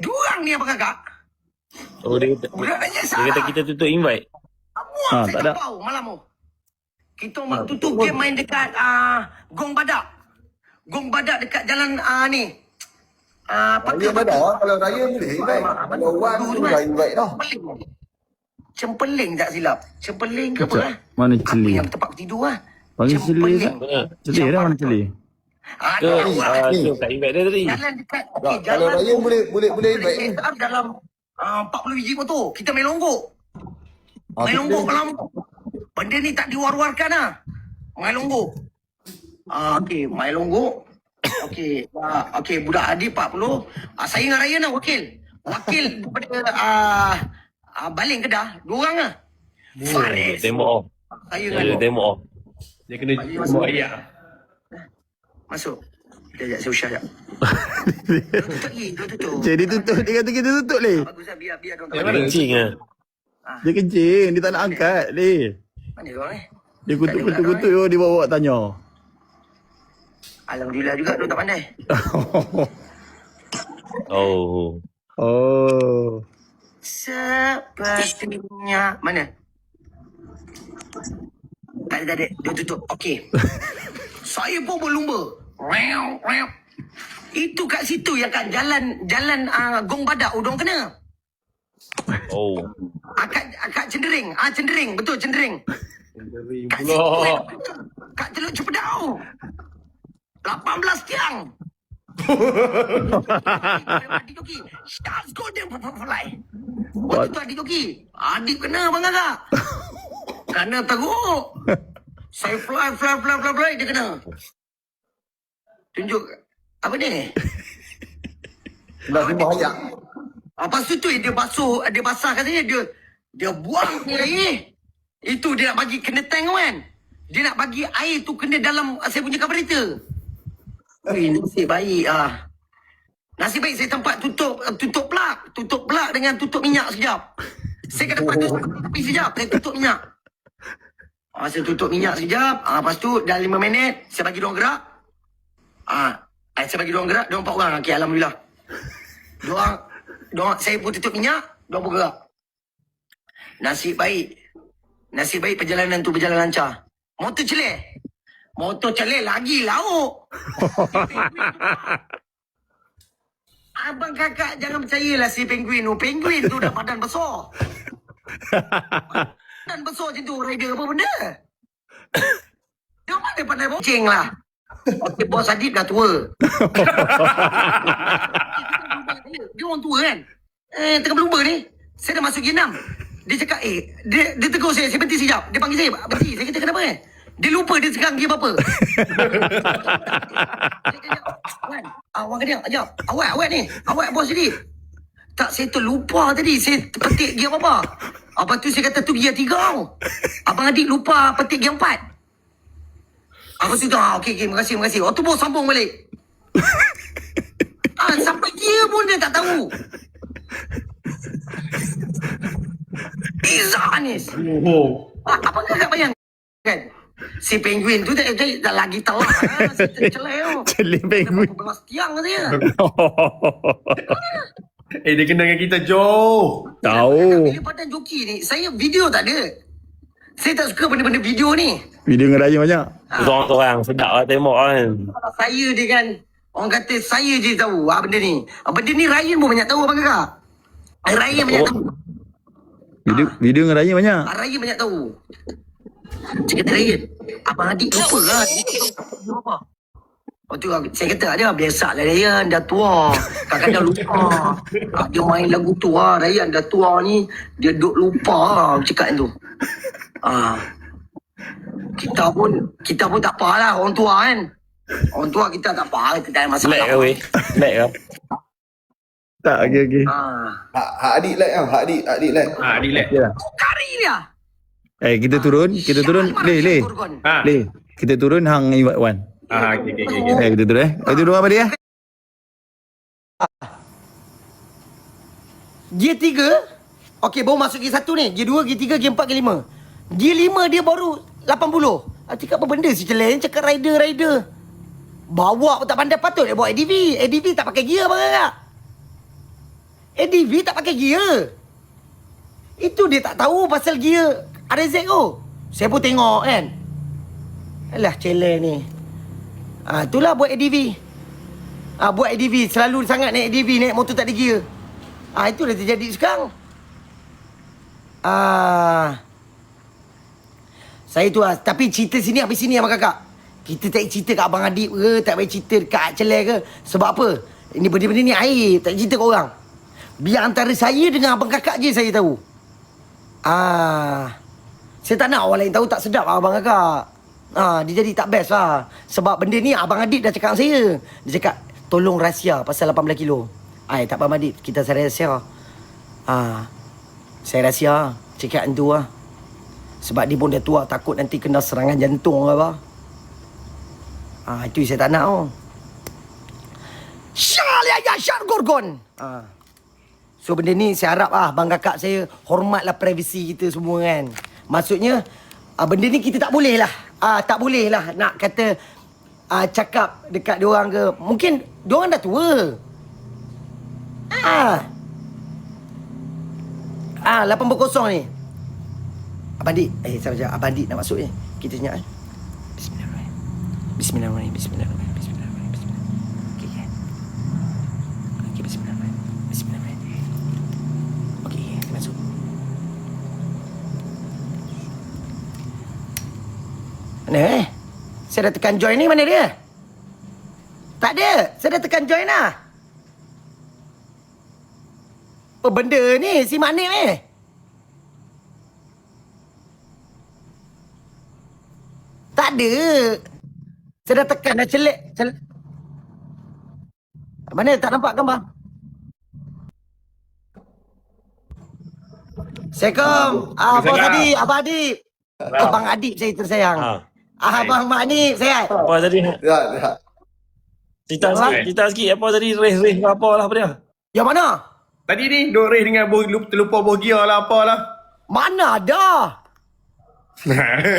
Diorang ni abang kakak. Oh, dia kata kita tutup invite. Muak saya tak ada. tahu malam tu. Kita tutup game main dekat Gong Badak. Gong Badak dekat jalan ni. Raya dah dah. Kalau raya boleh invite. Kalau Wan tu dah invite dah. Cempeling tak silap. Cempeling ke apa lah? Mana Apa celi? yang tempat tidur lah. Panggil celi tak? Celi dah mana celi? Ke tak invite dia tadi. Jalan dekat. Tak, kalau raya boleh invite ni. Dalam 40 biji motor. Kita main longgok. Main kita- longgok malam. Benda ni tak diwar-warkan lah. Main longgok. Okey, main longgok. Okey, budak Adi 40. Saya dengan Ryan lah wakil. Wakil daripada Baling Kedah. 2 orang lah. Faris. Tembok off. Saya Dia dengan tembok off. Dia kena buat ayat. masuk. Sekejap, saya usah sekejap. Tutup lagi, tutup. Jadi tutup. Dia kata kita tutup le. Bagus lah, biar Yang diorang mana? Kencing lah. Dia kencing. Dia tak nak angkat le. Mana diorang ni? Dia kutuk-kutuk. Dia bawa tanya. Alhamdulillah juga diorang tak pandai. Oh. Oh. Sepertinya mana? Tak ada. Dia tutup. Okey. Saya pun berlumba. Itu kat situ yang kat jalan Gong Badak Udong kena. Oh. Kat Cendering. Cendering. Betul Cendering. Kat situ Pula. kat Teluk Cepedau. 18 tiang. Adik joki. Stars golden fly. Waktu tu adik joki. Adik kena bang kakak. Kena teruk. Saya fly. Dia kena. Tunjuk. Apa ni? Dah semua ayat. Lepas tu dia basuh. Dia basah katanya. Dia buang ni air. Itu dia nak bagi kena tank kan. Dia nak bagi air tu kena dalam saya punya carburetor. Nasib baik Nasib baik saya tempat tutup plug. Tutup plug dengan tutup minyak sekejap. Saya kena dapat tutup tepi sekejap. Saya tutup minyak. Saya tutup minyak sekejap. Lepas tu dah 5 minit. Saya bagi diorang gerak. Saya bagi diorang gerak. Diorang 4 orang. Okey, Alhamdulillah. Diorang saya pun tutup minyak. Diorang pun gerak. Nasib baik perjalanan tu berjalan lancar. Motor celeh lagi lauk. Abang kakak jangan percayalah si penguin tu. Penguin tu dah badan besar. Badan besar macam tu. Rider apa benda? Dia mana pandai boceng lah. Okey, bos Adib dah tua. Dia orang tua kan. Tengah berlumba ni. Saya dah masuk G6. Dia cakap dia tegur saya berhenti sekejap. Dia panggil saya berhenti. Saya kata kenapa Dia lupa dia sekarang dia apa. Wan, Wan kena ajak. Awak ni. Awak bos jadi. Tak, saya terlupa tadi. Saya petik gear apa. Lepas tu saya kata tu gear 3 tau. Abang Adik lupa petik gear 4. Lepas tu okey, terima kasih. Waktu bos sambung balik. Sampai gear pun dia tak tahu. Izzah Anis. Apa kakak bayangkan? Si penguin tu tak lagi telah. Si celai tu. Celih penguin. 12 tiang dia. Dia kena dengan kita jauh. Tahu. Bila padan joki ni, saya video tak ada. Saya tak suka benda-benda video ni. Video dengan raya banyak. Orang sedap lah tembok kan. Saya dia kan, orang kata saya je tahu benda ni. Benda ni Ryan pun banyak tahu abang kakak. Ryan banyak tahu. Video dengan raya banyak. Ryan banyak tahu. Saya kata Ryan, abang Adik lupa lah. Apa? Waktu saya kata dia biasalah Ryan dah tua. Kadang-kadang lupa. Dia main lagu tu Ryan dah tua ni. Dia duk lupa cakap tu. Kita pun tak apa lah orang tua kan. Orang tua kita tak apa. Kita tak ada masalah. Lag ke weh? Lag ke? Tak, okey. Hak adik like tau. Hak adik like. Adik lek. Kari dia. Kita turun. Le. Kita turun hang invite Wan. Okey. Kita turun Kita turun apa dia? Gear 3. Okey, baru masuk gear 1 ni. Gear 2, gear 3, gear 4, gear 5. Gear 5 dia baru 80. Cakap apa benda si celeng? Cakap rider. Bawa pun tak pandai, patut dia bawa ADV. ADV tak pakai gear bang kakak. ADV tak pakai gear. Itu dia tak tahu pasal gear RZ tu. Saya pun tengok kan. Alah challenge ni. Itulah buat ADV. Buat ADV selalu sangat naik ADV, naik motor tak ada gear. Itu dah terjadi sekarang. Saya tu tapi cerita sini habis sini abang kakak. Kita tak cerita kat Abang Adib ke, tak payah cerita kat Celeh ke. Sebab apa? Ini benda-benda ni air, tak cerita kat orang. Biar antara saya dengan abang kakak je saya tahu. Saya tak nak orang lain tahu, tak sedap abang kakak. Dia jadi tak best lah. Sebab benda ni Abang Adib dah cakap dengan saya. Dia cakap, tolong rahsia pasal 18 kilo. Tak apa Abang Adib, kita saya rahsia. Saya rahsia, cakap macam tu lah. Sebab dia pun dah tua, takut nanti kena serangan jantung ke apa. Itu saya tak nak oh. Syalaya syar gorgon. So benda ni saya harap abang kakak saya hormatlah privasi kita semua kan. Maksudnya benda ni kita tak boleh lah. Tak boleh lah nak kata cakap dekat diorang ke. Mungkin diorang dah tua. 8.0 ni. Abang Dik, sabar. Abang Dik nak masuk ni. Kita senyap Bismillahirrahmanirrahim. Bismillahirrahmanirrahim. Okey, Bismillahirrahmanirrahim. Okey, kita masuk. Mana Saya dah tekan join ni, mana dia? Tak ada. Saya dah tekan join lah. Apa benda ni? Si Mak Nik ni? Tak ada. Saya dah tekan, dah celik. Mana? Tak nampak gambar. Assalamualaikum. Abang Adib. Abang Adib. Abang Adib saya tersayang. Abang Mak Nip, sihat? Apa tadi? Ya. Cerita sikit apa tadi? Race apa lah apa dia? Yang mana? Tadi ni duk race dengan terlupa bogia lah apalah. Mana ada?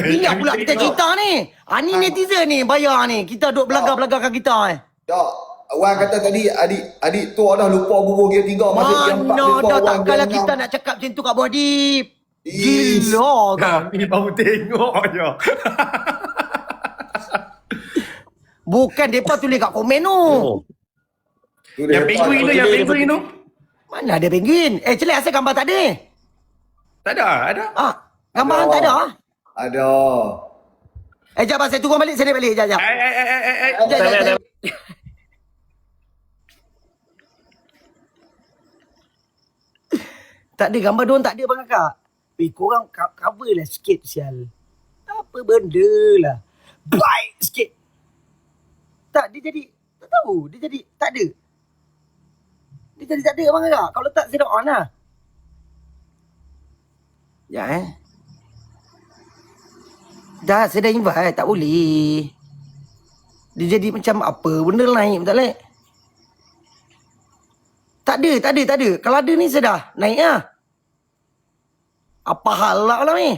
Ingat pula kita cerita ni. Ni netizen ni bayar ni. Kita duk belagar-belagarkan kita Tak. Orang kata tadi adik tu dah lupa bubur gear 3 masuk gear 4 mana dah takkanlah kita nak cakap macam tu kat Abang Adib. Gila kau. Kami baru tengok je. Bukan mereka tulis kat komen tu. Yang penguin tu. Mana ada penguin? Celik asal gambar tak ada ni? Tak ada. Gambar tak ada? Ada. Jap abang, saya turun balik, saya naik balik. Jap. Jap. Tak ada gambar diorang, tak ada bang kakak. Korang cover lah sikit sial. Apa benda lah. Baik sikit. Tak, dia jadi, tak tahu. Dia jadi, tak ada. Dia jadi tak ada bang kakak. Kalau tak, saya dah on lah. Ya Dah, saya dah invite. Tak boleh. Dia jadi macam apa benda naik tak naik. Tak ada. Kalau ada ni saya dah naik lah. Apa hal lah ni?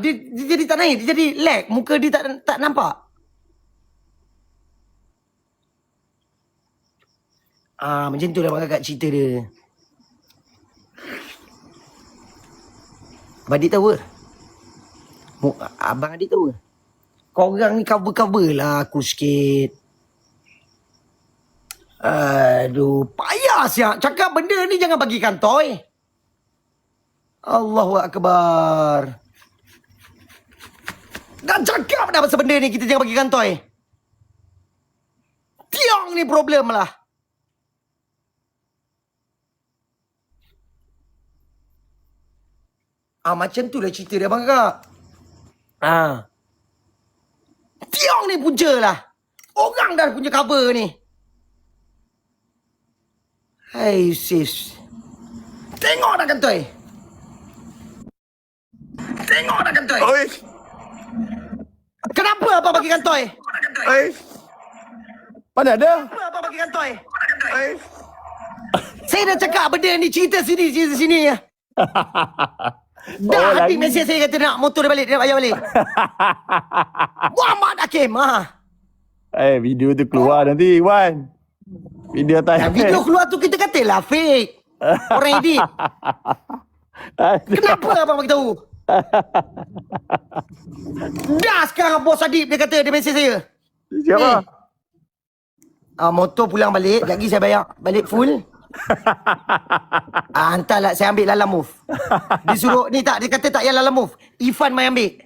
Dia jadi tak naik. Dia jadi lag. Muka dia tak nampak. Macam tu lah kakak cerita dia. Abang Adik tahu ke? Abang Adik tahu ke? Korang ni cover-cover lah aku sikit. Aduh, payah siap. Cakap benda ni jangan bagi kantoi. Allahu Akbar. Dah cakap dah pasal benda ni kita jangan bagi kantoi. Tiang ni problem lah. Macam tu lah cerita dia abang kakak. Tiang ni punca lah. Orang dah punya cover ni. Hai sis. Tengok dah kantoi. Oi. Kenapa abang bagi kantoi? Oi. Mana ada? Kenapa abang bagi kantoi? Oi. Saya dah cakap benda ni cerita sini ya. Dah habis mesej saya kata nak motor dia balik, dia nak bayar balik. Muhammad Hakim. Video tu keluar nanti Wan. Video tanya. Video keluar tu kita katalah fake. Orang edit. Kenapa abang bagi tahu? Dah sekarang bos Adib dia kata dia mesej saya. Siapa? Motor pulang balik. Sekejap lagi saya bayar balik full. Hantarlah saya ambil Lala Move. Dia suruh ni tak, dia kata tak payah Lala Move. Ifan mai ambil.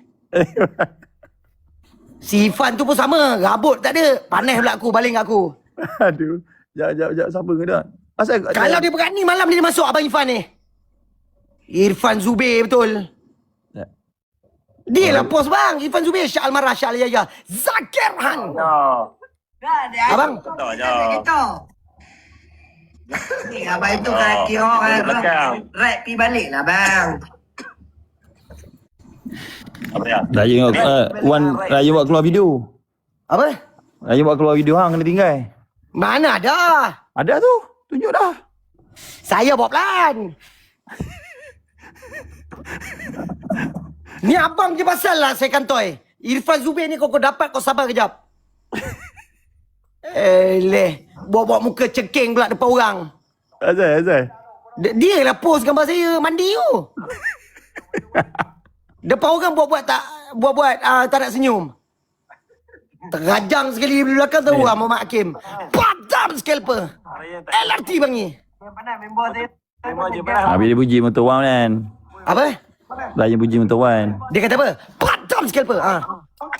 Si Ifan tu pun sama, rabut tak ada. Panas pula aku, baling aku. Aduh. Sekejap. Siapa ke dah? Kalau dia berani malam ni dia masuk abang Ifan ni. Irfan Zubir betul. Dia lah post bang. Irfan Zubir, Syah Almarah, Syah Al-Yaya, Zakir Han. Abang. Kita. Ni abang itu kan kira orang rap pi balik lah bang. Apa ya? Raya Wan, Raya buat keluar video. Apa? Raya buat keluar video hang kena tinggal. Mana ada? Ada tu. Tunjuk dah. Saya bawa pelan. Ni abang je pasal lah saya kantoi. Irfan Zubir ni kau dapat kau sabar kejap. Bawa-bawa muka cekeng pula depan orang. Azai. Dia lah post gambar saya mandi tu. Depan orang buat-buat tak nak senyum. Terajang sekali di belakang tahu lah Muhammad Hakim. Padam scalper. LRT bang ni. Habis dia puji motor Wan kan. Apa? Raya puji motor Wan. Dia kata apa? Padam scalper.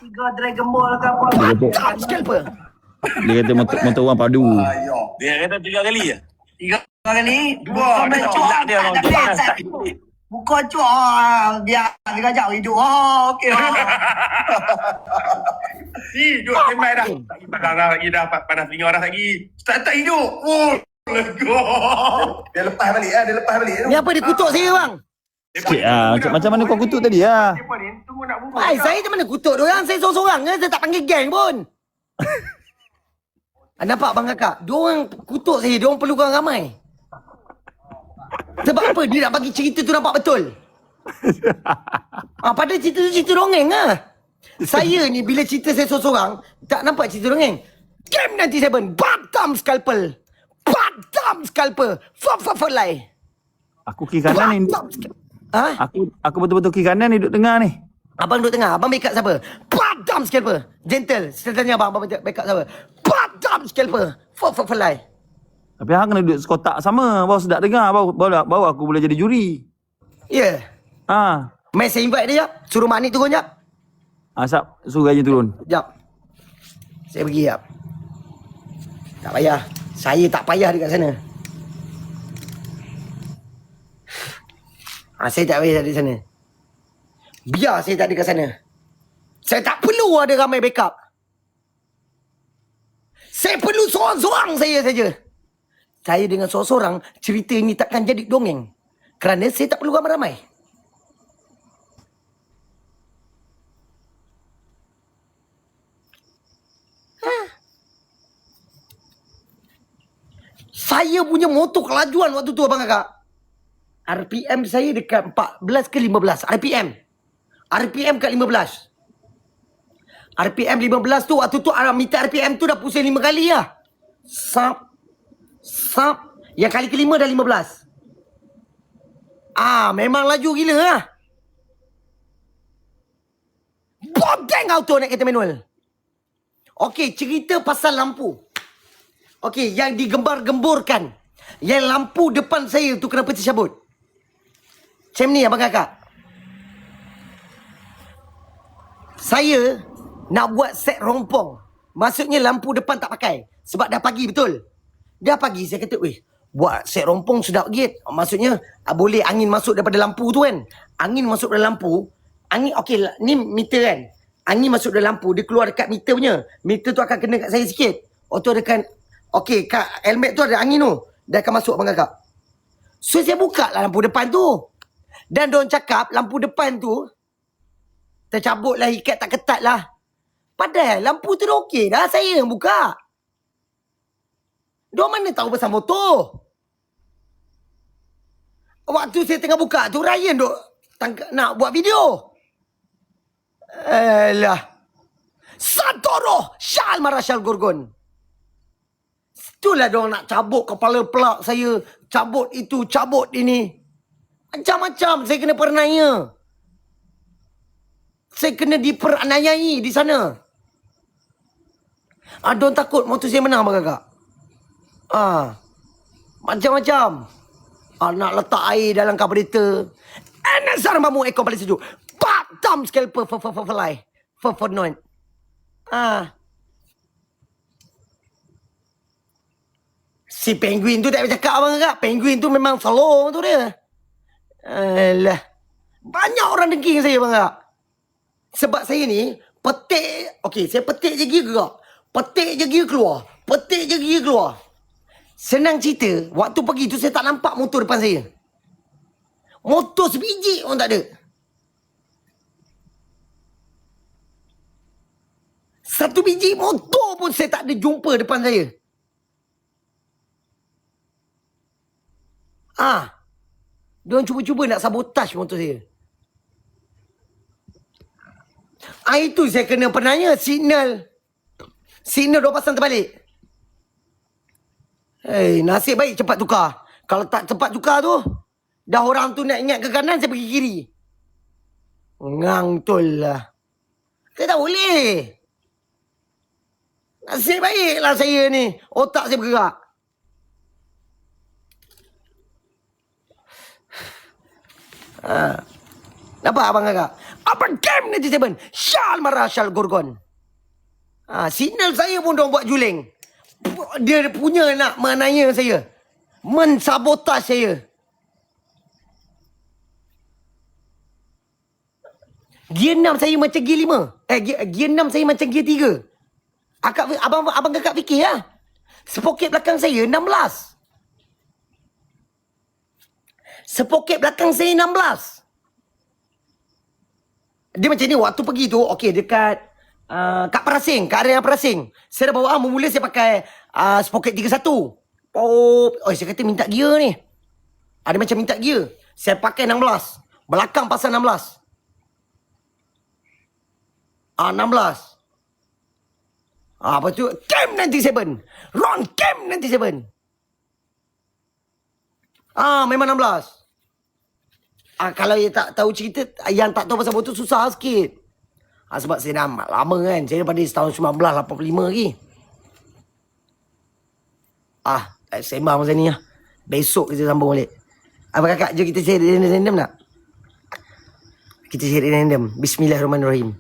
Tiga Dragon Ball ke apa. Padam scalper. Dia kata motor Wan padu. Dia kata 3 kali je. 3 kali. Wah, dia cilak dia orang tu. Buka cuak. Biar dia kajak hidup. Okey. Ni duduk semai dah. Tak pergi lagi dah. Panas telinga dah lagi. Tak hidup. Oh, lega. Dia lepas balik lah. Dia lepas balik. Ni apa dia kutuk saya bang? Cik macam mana kau kutuk tadi lah? Siapa ni? Tunggu nak bubur. Saya tak mana kutuk diorang. Saya seorang-seorang je. Saya tak panggil geng pun. Nampak bang kakak? Diorang kutuk saya. Diorang perlukan ramai. Sebab apa? Dia nak bagi cerita tu nampak betul. Padahal cerita tu cerita dongeng lah. Saya ni bila cerita saya seorang-seorang, tak nampak cerita dongeng. Game 97, Batam Scalpel. Batam Scalpel. Fafafalai. Aku kiri kanan ni. Aku betul-betul kiri kanan ni duduk tengah ni. Abang duduk tengah. Abang backup siapa? Batam Scalpel. Gentle. Saya tanya abang backup siapa? Batam Scalpel. Fafafalai. Tapi hang kena duduk sekotak sama. Baru sedap dengar. Baru aku boleh jadi juri. Ya. Ha. Mai saya invite dia jap. Suruh Mak Nik turun jap. Asap suruh Raya turun. Jap. Saya pergi jap. Tak payah. Saya tak payah dekat sana. Saya tak payah dekat sana. Biar saya tak ada kat sana. Saya tak perlu ada ramai backup. Saya perlu seorang-seorang saya saja. Saya dengan seorang-seorang, cerita ini takkan jadi dongeng. Kerana saya tak perlu ramai-ramai. Saya punya motor kelajuan waktu tu abang kakak. RPM saya dekat 14 ke 15. RPM kat 15. RPM 15 tu waktu tu meter RPM tu dah pusing 5 kali lah. Sap. Yang kali kelima dah 15. Memang laju gila lah. Bodeng auto naik kereta manual. Okey, cerita pasal lampu. Okey, yang digembar-gemburkan. Yang lampu depan saya tu kenapa tercabut? Macam ni abang kakak. Saya nak buat set rompong. Maksudnya lampu depan tak pakai. Sebab dah pagi betul. Dah pagi saya kata, buat set rompong sedap git. Maksudnya boleh angin masuk daripada lampu tu kan. Angin masuk dalam lampu. Angin, okey, ni meter kan. Angin masuk dalam lampu, dia keluar dekat meter punya. Meter tu akan kena kat saya sikit. Tu ada kan, okey, kat helmet tu ada angin tu. Dia akan masuk abang kakak. So saya buka lah lampu depan tu. Dan diorang cakap lampu depan tu tercabut lah, ikat tak ketat lah. Padahal lampu tu dah okey dah, saya yang buka. Diorang mana tahu pasal motor. Waktu saya tengah buka tu, Ryan duk nak buat video. Alah. Santoro Syah Syal marah Syal Gorgon. Itulah diorang nak cabut kepala pelak saya. Cabut itu, cabut ini. Macam-macam saya kena pernaya. Saya kena diperanayai di sana. Diorang takut motor saya menang bang kakak. Macam-macam. Nak letak air dalam karburetor. Nasar mamu ekor paling sejuk. Tam scalper fly. For noin. Si penguin tu tak boleh cakap abang kakak. Penguin tu memang slow tu dia. Alah. Banyak orang dengki dengan saya bang kakak. Sebab saya ni petik. Okey, saya petik je gear gerak. Petik je gear keluar. Petik je gear keluar. Senang cerita, waktu pergi tu saya tak nampak motor depan saya. Motor sebiji pun tak ada. Satu biji motor pun saya tak ada jumpa depan saya. Diorang cuba-cuba nak sabotaj motor saya. Itu saya kena penanya signal. Signal 2 pasang terbalik. Nasib baik cepat tukar. Kalau tak cepat tukar tu, dah orang tu nak ingat ke kanan, saya pergi kiri. Ngang tol lah. Saya tak boleh. Nasib baiklah saya ni. Otak saya bergerak. Nampak abang kakak? Apa game 97? Syal marah Syal Gorgon. Signal saya pun diorang buat juling. Dia punya nak menanya saya. Mensabotaj saya. Gear 6 saya macam gear 5. Gear 6 saya macam gear 3. Abang kakak fikir lah. Spoket belakang saya 16. Spoket belakang saya 16. Dia macam ni waktu pergi tu. Okey dekat kat Perasing, kat area Perasing. Saya dah bawa mula saya pakai spoket 31. Saya kata minta gear ni. Ada macam minta gear. Saya pakai 16. Belakang pasal 16. 16. Lepas tu Cam 97. Ron Cam 97. Memang 16. Kalau yang tak tahu cerita, yang tak tahu pasal motor susah sikit. Sebab saya dah lama kan. Saya daripada tahun 1985 lagi. Sembang macam ni lah. Besok kita sambung balik. Abang kakak, jom kita share random tak? Kita share random. Bismillahirrahmanirrahim.